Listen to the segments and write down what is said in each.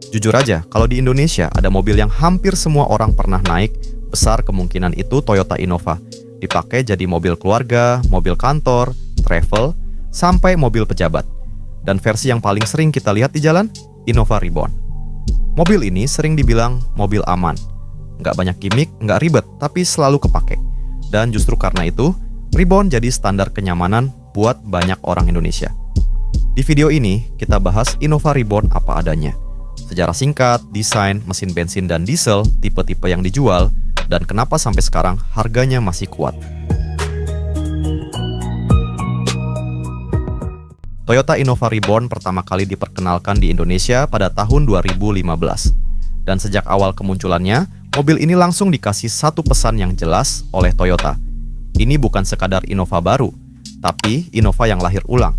Jujur aja, kalau di Indonesia ada mobil yang hampir semua orang pernah naik, besar kemungkinan itu Toyota Innova. Dipakai jadi mobil keluarga, mobil kantor, travel, sampai mobil pejabat. Dan versi yang paling sering kita lihat di jalan, Innova Reborn. Mobil ini sering dibilang mobil aman. Nggak banyak gimmick, nggak ribet, tapi selalu kepake. Dan justru karena itu, Reborn jadi standar kenyamanan buat banyak orang Indonesia. Di video ini, kita bahas Innova Reborn apa adanya. Sejarah singkat, desain, mesin bensin dan diesel, tipe-tipe yang dijual, dan kenapa sampai sekarang harganya masih kuat. Toyota Innova Reborn pertama kali diperkenalkan di Indonesia pada tahun 2015. Dan sejak awal kemunculannya, mobil ini langsung dikasih satu pesan yang jelas oleh Toyota. Ini bukan sekadar Innova baru, tapi Innova yang lahir ulang.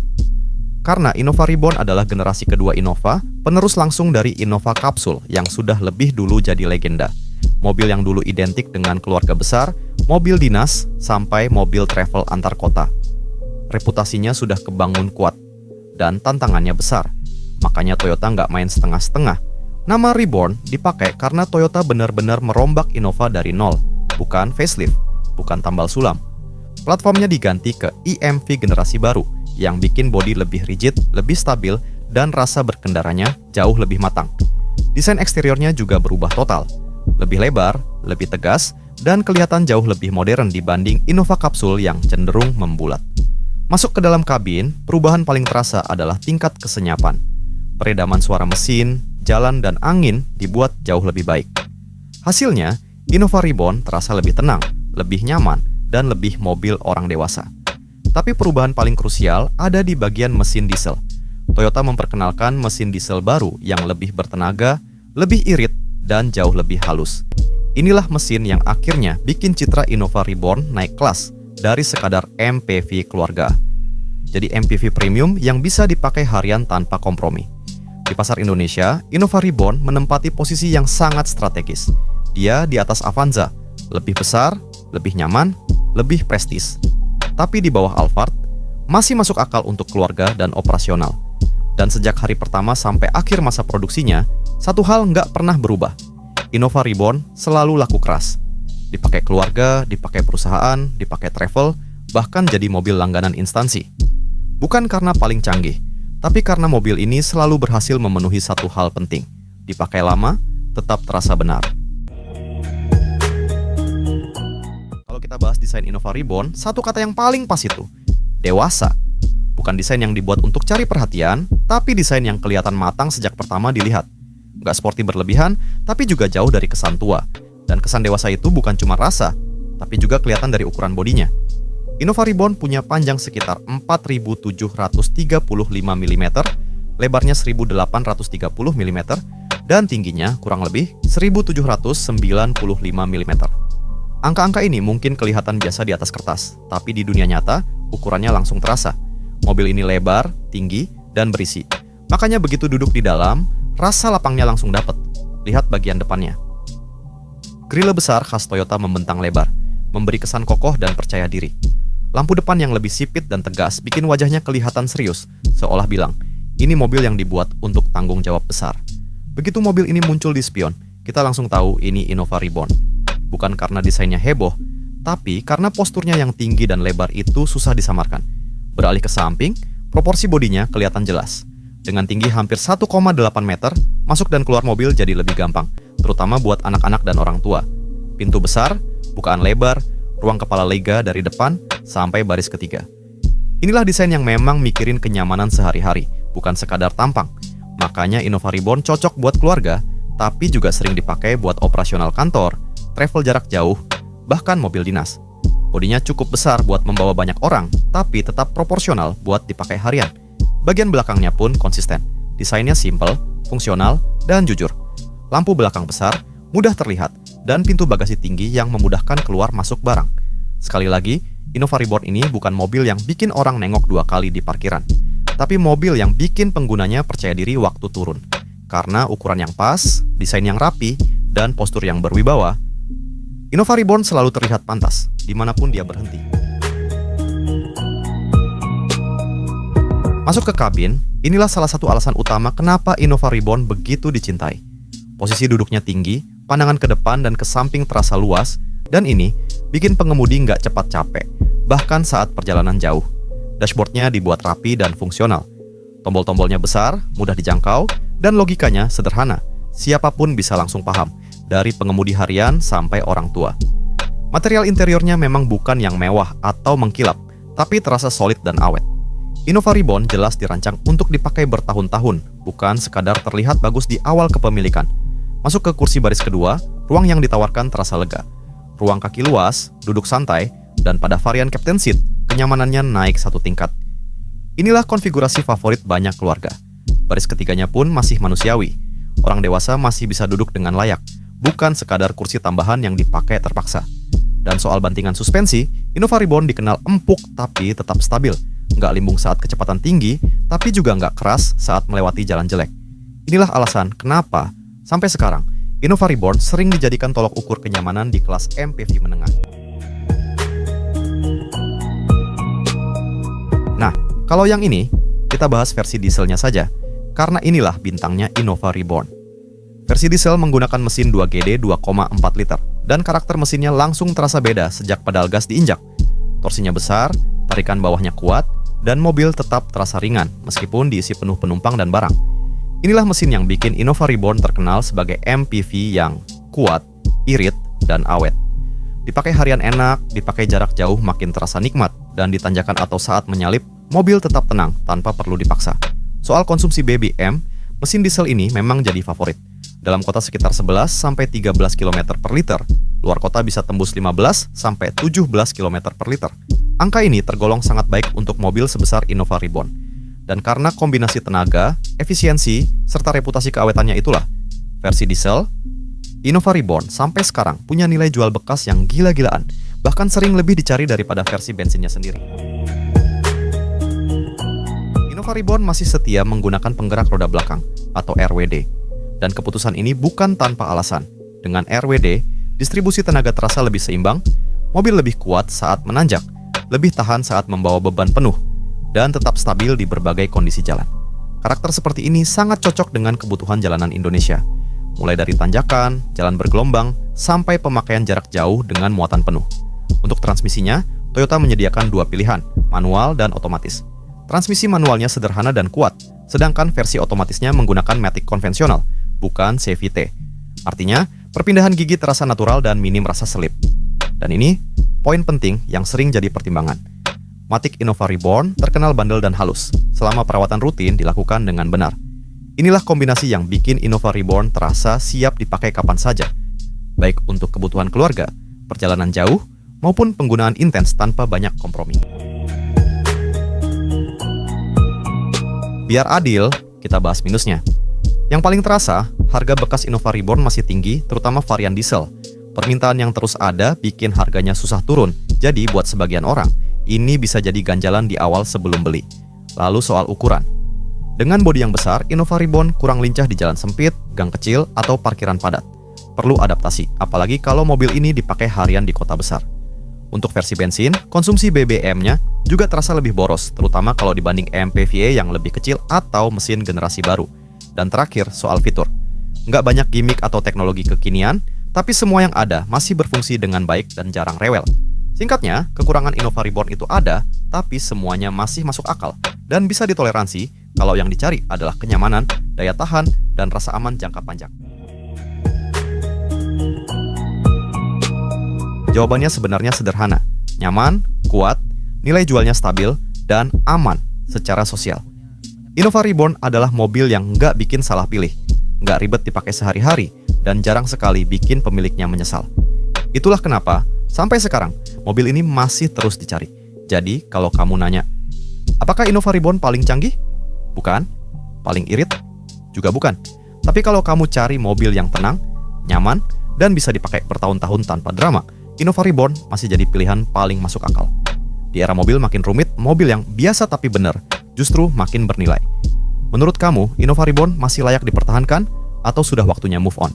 Karena Innova Reborn adalah generasi kedua Innova, penerus langsung dari Innova Kapsul yang sudah lebih dulu jadi legenda. Mobil yang dulu identik dengan keluarga besar, mobil dinas, sampai mobil travel antar kota. Reputasinya sudah kebangun kuat, dan tantangannya besar. Makanya Toyota nggak main setengah-setengah. Nama Reborn dipakai karena Toyota benar-benar merombak Innova dari nol, bukan facelift, bukan tambal sulam. Platformnya diganti ke EMV generasi baru, yang bikin bodi lebih rigid, lebih stabil, dan rasa berkendaranya jauh lebih matang. Desain eksteriornya juga berubah total. Lebih lebar, lebih tegas, dan kelihatan jauh lebih modern dibanding Innova Kapsul yang cenderung membulat. Masuk ke dalam kabin, perubahan paling terasa adalah tingkat kesenyapan. Peredaman suara mesin, jalan, dan angin dibuat jauh lebih baik. Hasilnya, Innova Reborn terasa lebih tenang, lebih nyaman, dan lebih mobil orang dewasa. Tapi perubahan paling krusial ada di bagian mesin diesel. Toyota memperkenalkan mesin diesel baru yang lebih bertenaga, lebih irit, dan jauh lebih halus. Inilah mesin yang akhirnya bikin citra Innova Reborn naik kelas dari sekadar MPV keluarga. Jadi MPV premium yang bisa dipakai harian tanpa kompromi. Di pasar Indonesia, Innova Reborn menempati posisi yang sangat strategis. Dia di atas Avanza, lebih besar, lebih nyaman, lebih prestis. Tapi di bawah Alphard, masih masuk akal untuk keluarga dan operasional. Dan sejak hari pertama sampai akhir masa produksinya, satu hal nggak pernah berubah. Innova Reborn selalu laku keras. Dipakai keluarga, dipakai perusahaan, dipakai travel, bahkan jadi mobil langganan instansi. Bukan karena paling canggih, tapi karena mobil ini selalu berhasil memenuhi satu hal penting. Dipakai lama, tetap terasa benar. Kalau kita bahas desain Innova Reborn, satu kata yang paling pas itu, dewasa. Bukan desain yang dibuat untuk cari perhatian, tapi desain yang kelihatan matang sejak pertama dilihat. Nggak sporty berlebihan, tapi juga jauh dari kesan tua. Dan kesan dewasa itu bukan cuma rasa, tapi juga kelihatan dari ukuran bodinya. Innova Reborn punya panjang sekitar 4.735 mm, lebarnya 1.830 mm, dan tingginya kurang lebih 1.795 mm. Angka-angka ini mungkin kelihatan biasa di atas kertas, tapi di dunia nyata, ukurannya langsung terasa. Mobil ini lebar, tinggi, dan berisi. Makanya begitu duduk di dalam, rasa lapangnya langsung dapat. Lihat bagian depannya. Grille besar khas Toyota membentang lebar, memberi kesan kokoh dan percaya diri. Lampu depan yang lebih sipit dan tegas bikin wajahnya kelihatan serius, seolah bilang, ini mobil yang dibuat untuk tanggung jawab besar. Begitu mobil ini muncul di spion, kita langsung tahu ini Innova Reborn. Bukan karena desainnya heboh, tapi karena posturnya yang tinggi dan lebar itu susah disamarkan. Beralih ke samping, proporsi bodinya kelihatan jelas. Dengan tinggi hampir 1,8 meter, masuk dan keluar mobil jadi lebih gampang, terutama buat anak-anak dan orang tua. Pintu besar, bukaan lebar, ruang kepala lega dari depan sampai baris ketiga. Inilah desain yang memang mikirin kenyamanan sehari-hari, bukan sekadar tampang. Makanya Innova Reborn cocok buat keluarga, tapi juga sering dipakai buat operasional kantor, travel jarak jauh, bahkan mobil dinas. Bodinya cukup besar buat membawa banyak orang, tapi tetap proporsional buat dipakai harian. Bagian belakangnya pun konsisten. Desainnya simple, fungsional, dan jujur. Lampu belakang besar, mudah terlihat, dan pintu bagasi tinggi yang memudahkan keluar masuk barang. Sekali lagi, Innova Reborn ini bukan mobil yang bikin orang nengok 2 kali di parkiran, tapi mobil yang bikin penggunanya percaya diri waktu turun. Karena ukuran yang pas, desain yang rapi, dan postur yang berwibawa, Innova Reborn selalu terlihat pantas, dimanapun dia berhenti. Masuk ke kabin, inilah salah satu alasan utama kenapa Innova Reborn begitu dicintai. Posisi duduknya tinggi, pandangan ke depan dan ke samping terasa luas, dan ini bikin pengemudi nggak cepat capek, bahkan saat perjalanan jauh. Dashboardnya dibuat rapi dan fungsional. Tombol-tombolnya besar, mudah dijangkau, dan logikanya sederhana. Siapapun bisa langsung paham, dari pengemudi harian sampai orang tua. Material interiornya memang bukan yang mewah atau mengkilap, tapi terasa solid dan awet. Innova Reborn jelas dirancang untuk dipakai bertahun-tahun, bukan sekadar terlihat bagus di awal kepemilikan. Masuk ke kursi baris kedua, ruang yang ditawarkan terasa lega. Ruang kaki luas, duduk santai, dan pada varian Captain Seat, kenyamanannya naik satu tingkat. Inilah konfigurasi favorit banyak keluarga. Baris ketiganya pun masih manusiawi. Orang dewasa masih bisa duduk dengan layak, bukan sekadar kursi tambahan yang dipakai terpaksa. Dan soal bantingan suspensi, Innova Reborn dikenal empuk tapi tetap stabil. Nggak limbung saat kecepatan tinggi, tapi juga nggak keras saat melewati jalan jelek. Inilah alasan kenapa, sampai sekarang, Innova Reborn sering dijadikan tolok ukur kenyamanan di kelas MPV menengah. Nah, kalau yang ini, kita bahas versi dieselnya saja, karena inilah bintangnya Innova Reborn. Versi diesel menggunakan mesin 2GD 2,4 liter, dan karakter mesinnya langsung terasa beda sejak pedal gas diinjak. Torsinya besar, tarikan bawahnya kuat, dan mobil tetap terasa ringan meskipun diisi penuh penumpang dan barang. Inilah mesin yang bikin Innova Reborn terkenal sebagai MPV yang kuat, irit, dan awet. Dipakai harian enak, dipakai jarak jauh makin terasa nikmat, dan di tanjakan atau saat menyalip, mobil tetap tenang tanpa perlu dipaksa. Soal konsumsi BBM, mesin diesel ini memang jadi favorit. Dalam kota sekitar 11-13 km per liter, luar kota bisa tembus 15-17 km per liter. Angka ini tergolong sangat baik untuk mobil sebesar Innova Reborn. Dan karena kombinasi tenaga, efisiensi, serta reputasi keawetannya itulah, versi diesel, Innova Reborn sampai sekarang punya nilai jual bekas yang gila-gilaan, bahkan sering lebih dicari daripada versi bensinnya sendiri. Innova Reborn masih setia menggunakan penggerak roda belakang, atau RWD. Dan keputusan ini bukan tanpa alasan. Dengan RWD, distribusi tenaga terasa lebih seimbang, mobil lebih kuat saat menanjak, lebih tahan saat membawa beban penuh, dan tetap stabil di berbagai kondisi jalan. Karakter seperti ini sangat cocok dengan kebutuhan jalanan Indonesia, mulai dari tanjakan, jalan bergelombang, sampai pemakaian jarak jauh dengan muatan penuh. Untuk transmisinya, Toyota menyediakan dua pilihan, manual dan otomatis. Transmisi manualnya sederhana dan kuat, sedangkan versi otomatisnya menggunakan matic konvensional, bukan CVT. Artinya, perpindahan gigi terasa natural dan minim rasa selip. Dan ini poin penting yang sering jadi pertimbangan. Matic Innova Reborn terkenal bandel dan halus, selama perawatan rutin dilakukan dengan benar. Inilah kombinasi yang bikin Innova Reborn terasa siap dipakai kapan saja, baik untuk kebutuhan keluarga, perjalanan jauh, maupun penggunaan intens tanpa banyak kompromi. Biar adil, kita bahas minusnya. Yang paling terasa, harga bekas Innova Reborn masih tinggi, terutama varian diesel. Permintaan yang terus ada bikin harganya susah turun, jadi buat sebagian orang, ini bisa jadi ganjalan di awal sebelum beli. Lalu soal ukuran. Dengan bodi yang besar, Innova Reborn kurang lincah di jalan sempit, gang kecil, atau parkiran padat. Perlu adaptasi, apalagi kalau mobil ini dipakai harian di kota besar. Untuk versi bensin, konsumsi BBM-nya juga terasa lebih boros, terutama kalau dibanding MPV yang lebih kecil atau mesin generasi baru. Dan terakhir, soal fitur. Nggak banyak gimmick atau teknologi kekinian, tapi semua yang ada masih berfungsi dengan baik dan jarang rewel. Singkatnya, kekurangan Innova Reborn itu ada, tapi semuanya masih masuk akal dan bisa ditoleransi kalau yang dicari adalah kenyamanan, daya tahan, dan rasa aman jangka panjang. Jawabannya sebenarnya sederhana, nyaman, kuat, nilai jualnya stabil, dan aman secara sosial. Innova Reborn adalah mobil yang nggak bikin salah pilih, nggak ribet dipakai sehari-hari, dan jarang sekali bikin pemiliknya menyesal. Itulah kenapa, sampai sekarang, mobil ini masih terus dicari. Jadi, kalau kamu nanya, apakah Innova Reborn paling canggih? Bukan. Paling irit? Juga bukan. Tapi kalau kamu cari mobil yang tenang, nyaman, dan bisa dipakai bertahun-tahun tanpa drama, Innova Reborn masih jadi pilihan paling masuk akal. Di era mobil makin rumit, mobil yang biasa tapi benar justru makin bernilai. Menurut kamu, Innova Reborn masih layak dipertahankan atau sudah waktunya move on?